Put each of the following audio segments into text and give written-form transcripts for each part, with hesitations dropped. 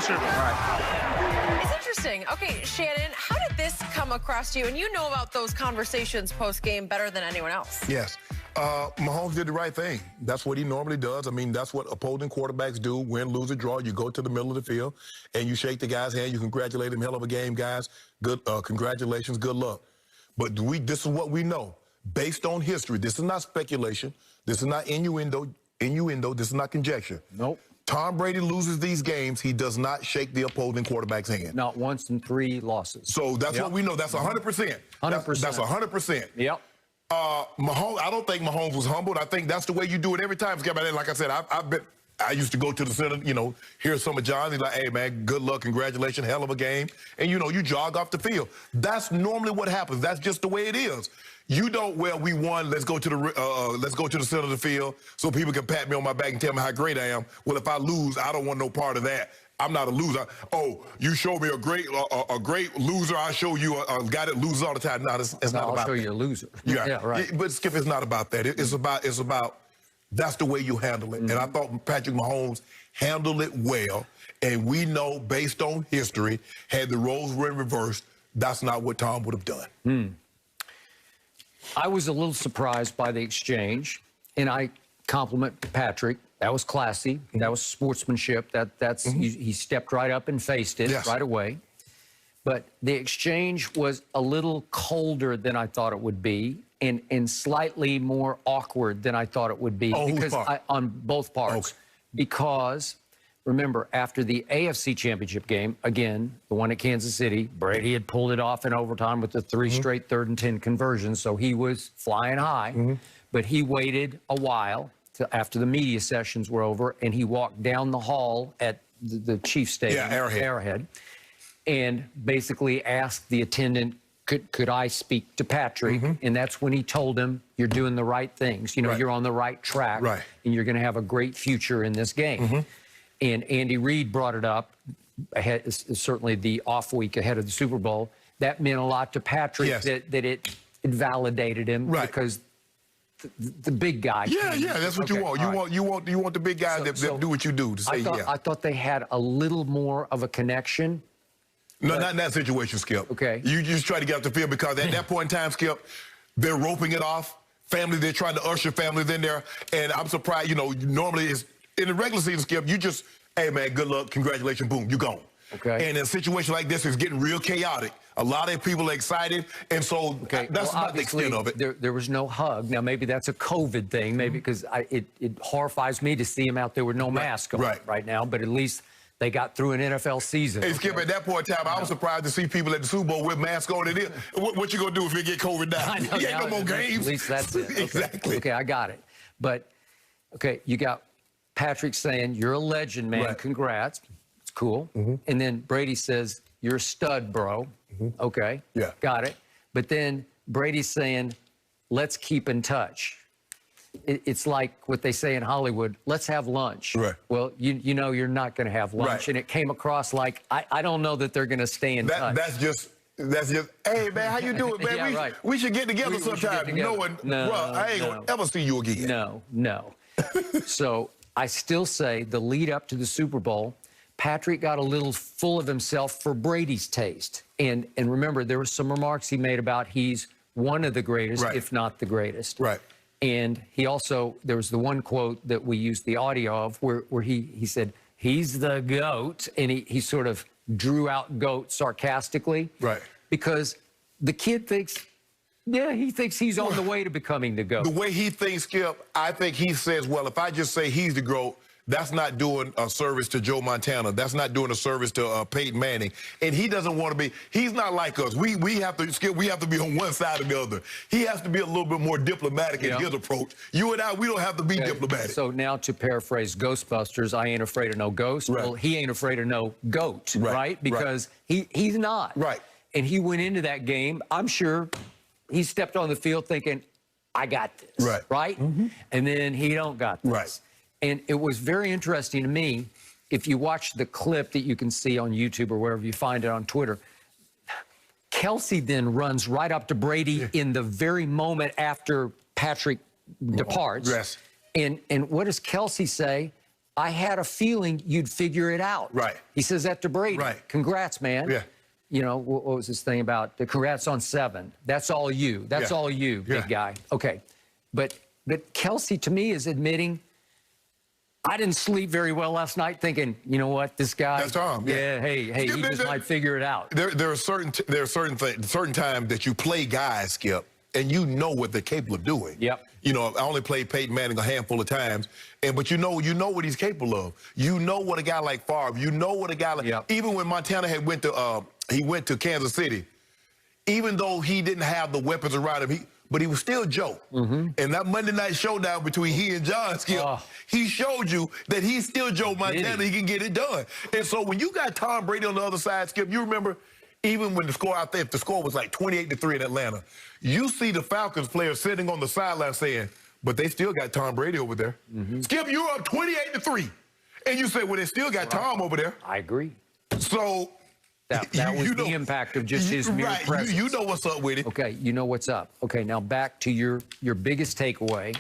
Sure. All right. It's interesting. Okay, Shannon, how did this come across to you? And you know about those conversations post-game better than anyone else. Yes. Mahomes did the right thing. That's what he normally does. I mean, that's what opposing quarterbacks do. Win, lose, or draw. You go to the middle of the field, and you shake the guy's hand. You congratulate him. Hell of a game, guys. Good. Congratulations. Good luck. But this is what we know. Based on history, this is not speculation. This is not innuendo. This is not conjecture. Nope. Tom Brady loses these games, he does not shake the opposing quarterback's hand. Not once in 3 losses. So that's what we know. That's 100%. 100%. That's 100%. Yep. Mahomes, I don't think Mahomes was humbled. I think that's the way you do it every time. Like I said, I used to go to the center, hear some of John. He's like, hey, man, good luck, congratulations, hell of a game. And, you jog off the field. That's normally what happens. That's just the way it is. You don't, well, we won, let's go to the center of the field so people can pat me on my back and tell me how great I am. Well, if I lose, I don't want no part of that. I'm not a loser. Oh, you show me a great loser. I show you a guy that loses all the time. No, it's not about that. I'll show you a loser. Yeah, right. But Skip, it's not about that. It's about that's the way you handle it. And I thought Patrick Mahomes handled it well. And we know, based on history, had the roles were in reverse, that's not what Tom would have done. I was a little surprised by the exchange, and I compliment Patrick. That was classy. That was sportsmanship. He stepped right up and faced it right away. But the exchange was a little colder than I thought it would be, and slightly more awkward than I thought it would be. On both parts. Okay. Because, remember, after the AFC Championship game, again, the one at Kansas City, Brady had pulled it off in overtime with the 3 straight 3rd and 10 conversions, so he was flying high. But he waited a while after the media sessions were over, and he walked down the hall at the Chiefs Stadium, Arrowhead, and basically asked the attendant, could I speak to Patrick? And that's when he told him, you're doing the right things. You're on the right track, and you're going to have a great future in this game. And Andy Reid brought it up, certainly the off week ahead of the Super Bowl. That meant a lot to Patrick, that it validated him because the big guy. Yeah, that's what you want. You want the big guys that do what you do. To say, I thought they had a little more of a connection. No, not in that situation, Skip. Okay. You just try to get off the field because at that point in time, Skip, they're roping it off. Family, they're trying to usher families in there. And I'm surprised, normally it's in the regular season, Skip, you just, hey, man, good luck, congratulations, boom, you gone. Okay. And in a situation like this, it's getting real chaotic. A lot of people are excited, and so that's not the extent of it. There was no hug. Now, maybe that's a COVID thing, maybe because it horrifies me to see him out there with no mask on right now, but at least they got through an NFL season. Hey, Skip, at that point in time, I was surprised to see people at the Super Bowl with masks on. What you going to do if you get COVID now? I know, you ain't no more games. At least that's it. Okay. Exactly. Okay, I got it. But, okay, you got Patrick saying, you're a legend, man. Congrats. It's cool. And then Brady says, you're a stud, bro. Okay. Yeah. Got it. But then Brady's saying, let's keep in touch. It's like what they say in Hollywood, let's have lunch. Right. Well, you know you're not going to have lunch. And it came across like, I don't know that they're going to stay in touch. That's just, hey, man, how you doing, man? We should get together sometime. No, I ain't going to ever see you again. No. So I still say the lead up to the Super Bowl, Patrick got a little full of himself for Brady's taste. And remember, there were some remarks he made about he's one of the greatest, if not the greatest. Right. And he also, there was the one quote that we used the audio of where he said, he's the GOAT. And he sort of drew out GOAT sarcastically. Right. Because the kid thinks, he thinks he's on the way to becoming the GOAT. The way he thinks, Skip, I think he says, well, if I just say he's the GOAT, that's not doing a service to Joe Montana. That's not doing a service to Peyton Manning. And he doesn't want to be, he's not like us. We have to, Skip, we have to be on one side or the other. He has to be a little bit more diplomatic in his approach. You and I, we don't have to be diplomatic. So now to paraphrase Ghostbusters, I ain't afraid of no ghost. Well, he ain't afraid of no GOAT, right? Because he's not. Right. And he went into that game, I'm sure he stepped on the field thinking, I got this. Right? And then he don't got this. And it was very interesting to me, if you watch the clip that you can see on YouTube or wherever you find it on Twitter, Kelsey then runs right up to Brady in the very moment after Patrick departs. And what does Kelsey say? I had a feeling you'd figure it out. Right. He says that to Brady. Right. Congrats, man. Yeah. You know, what was this thing about the congrats on 7? That's all you. That's all you, big guy. Okay. But Kelsey, to me, is admitting, I didn't sleep very well last night thinking, you know what, this guy. That's Tom. Yeah, hey, he just might figure it out. There are certain times that you play guys, Skip, and you know what they're capable of doing. Yep. You know, I only played Peyton Manning a handful of times, but you know what he's capable of. You know what a guy like Favre, you know what a guy like, even when Montana had went to Kansas City, even though he didn't have the weapons around him, but he was still Joe. And that Monday night showdown between he and John, Skip, he showed you that he's still Joe Montana. He can get it done. And so when you got Tom Brady on the other side, Skip, you remember even when the score out there, if the score was like 28-3 in Atlanta, you see the Falcons players sitting on the sideline saying, but they still got Tom Brady over there. Skip, you're up 28-3. And you say, well, they still got Tom over there. I agree. So that was the impact of just his mere presence. You know what's up with it. Okay, you know what's up. Okay, now back to your biggest takeaway.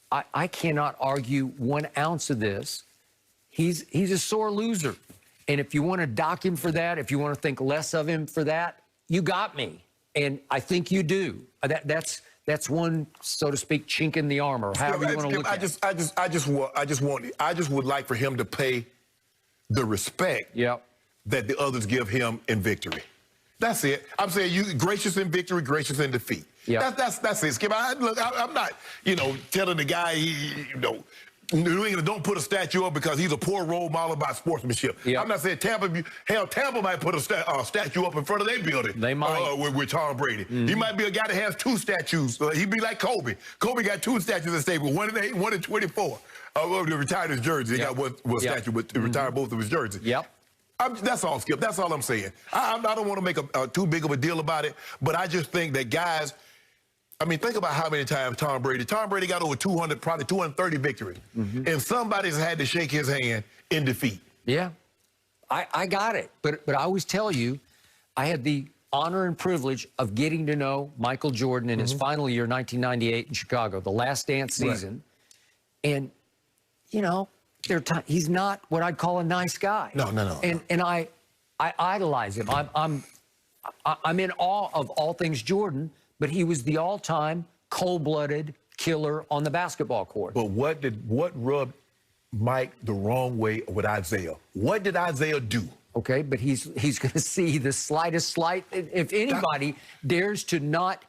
I cannot argue 1 ounce of this. He's a sore loser. And if you want to dock him for that, if you want to think less of him for that, you got me. And I think you do. That's one, so to speak, chink in the armor, however you want to look at it. I just would like for him to pay the respect that the others give him in victory. That's it. I'm saying you gracious in victory, gracious in defeat. That's it, Skip. I'm not, telling the guy, New England don't put a statue up because he's a poor role model about sportsmanship. I'm not saying Tampa might put a statue up in front of their building. They might. With Tom Brady. He might be a guy that has 2 statues. He'd be like Kobe. Kobe got 2 statues at stable, 1 in 8, 1 in 24. He retired his jersey. He got one statue, but he retired both of his jerseys. That's all, Skip. That's all I'm saying. I don't want to make too big of a deal about it, but I just think that guys, think about how many times Tom Brady got over 200, probably 230 victories, and somebody's had to shake his hand in defeat. Yeah, I got it. But I always tell you, I had the honor and privilege of getting to know Michael Jordan in his final year, 1998 in Chicago, the last dance season. And, he's not what I'd call a nice guy. No. And I idolize him. I'm in awe of all things Jordan, but he was the all-time cold-blooded killer on the basketball court. But what rubbed Mike the wrong way with Isaiah? What did Isaiah do? Okay, but he's going to see the slightest slight. If anybody dares to not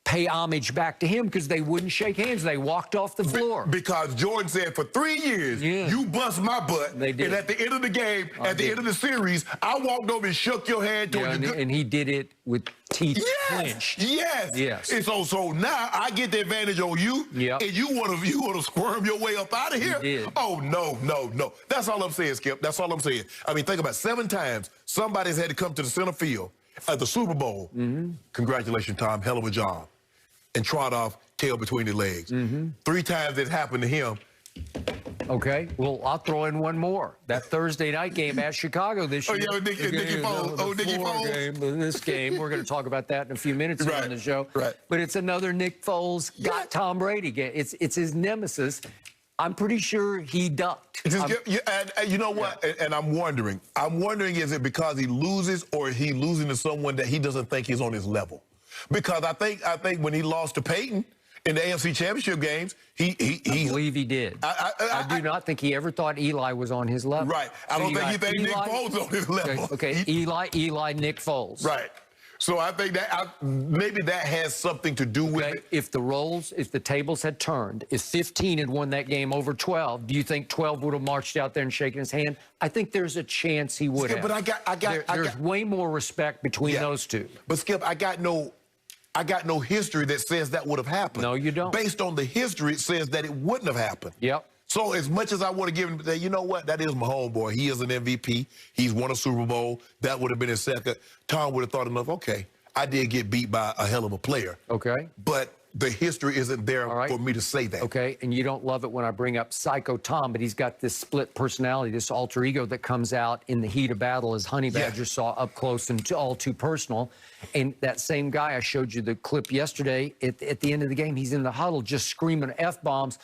pay homage back to him, because they wouldn't shake hands. They walked off the floor. Because Jordan said, for 3 years, you bust my butt. They did. And at the end of the game, at the end of the series, I walked over and shook your hand. And he did it with teeth clenched. Yes. And so now I get the advantage on you, and you want to squirm your way up out of here? He did. Oh, no. That's all I'm saying, Skip. That's all I'm saying. Think about 7 times somebody's had to come to the center field at the Super Bowl. Congratulations, Tom. Hell of a job. And trot off, tail between the legs. 3 times it happened to him. Okay, well, I'll throw in one more. That Thursday night game at Chicago this year. Nicky Foles. Nicky Foles. This game, we're going to talk about that in a few minutes on the show. But it's another Nick Foles got Tom Brady game. It's his nemesis. I'm pretty sure he ducked. And you know what? And I'm wondering, is it because he loses, or is he losing to someone that he doesn't think is on his level? Because I think when he lost to Peyton in the AFC Championship games, I believe he did. I do not think he ever thought Eli was on his level. Right. I don't think he thinks Nick Foles is on his level. Okay. Eli, Nick Foles. Right. So I think that maybe that has something to do with it. If the tables had turned, if 15 had won that game over 12, do you think 12 would have marched out there and shaken his hand? I think there's a chance he would have. But there's way more respect between those two. But Skip, I got no history that says that would have happened. No, you don't. Based on the history, it says that it wouldn't have happened. So as much as I want to give him that, you know what? That is my homeboy. He is an MVP. He's won a Super Bowl. That would have been his second. Tom would have thought enough, okay, I did get beat by a hell of a player. Okay. But the history isn't there All right. for me to say that. Okay, and you don't love it when I bring up Psycho Tom, but he's got this split personality, this alter ego that comes out in the heat of battle, as Honey Badger saw up close and all too personal. And that same guy, I showed you the clip yesterday, at the end of the game, he's in the huddle just screaming F-bombs.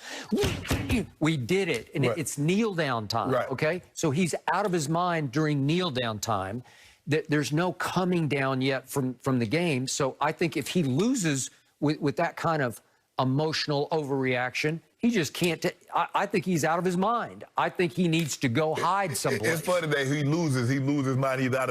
We did it. And Right. it's kneel down time, Right. okay? So he's out of his mind during kneel down time. There's no coming down yet from the game. So I think if he loses with that kind of emotional overreaction, he just can't. I think he's out of his mind. I think he needs to go hide someplace. It's funny that he loses mind. He's out of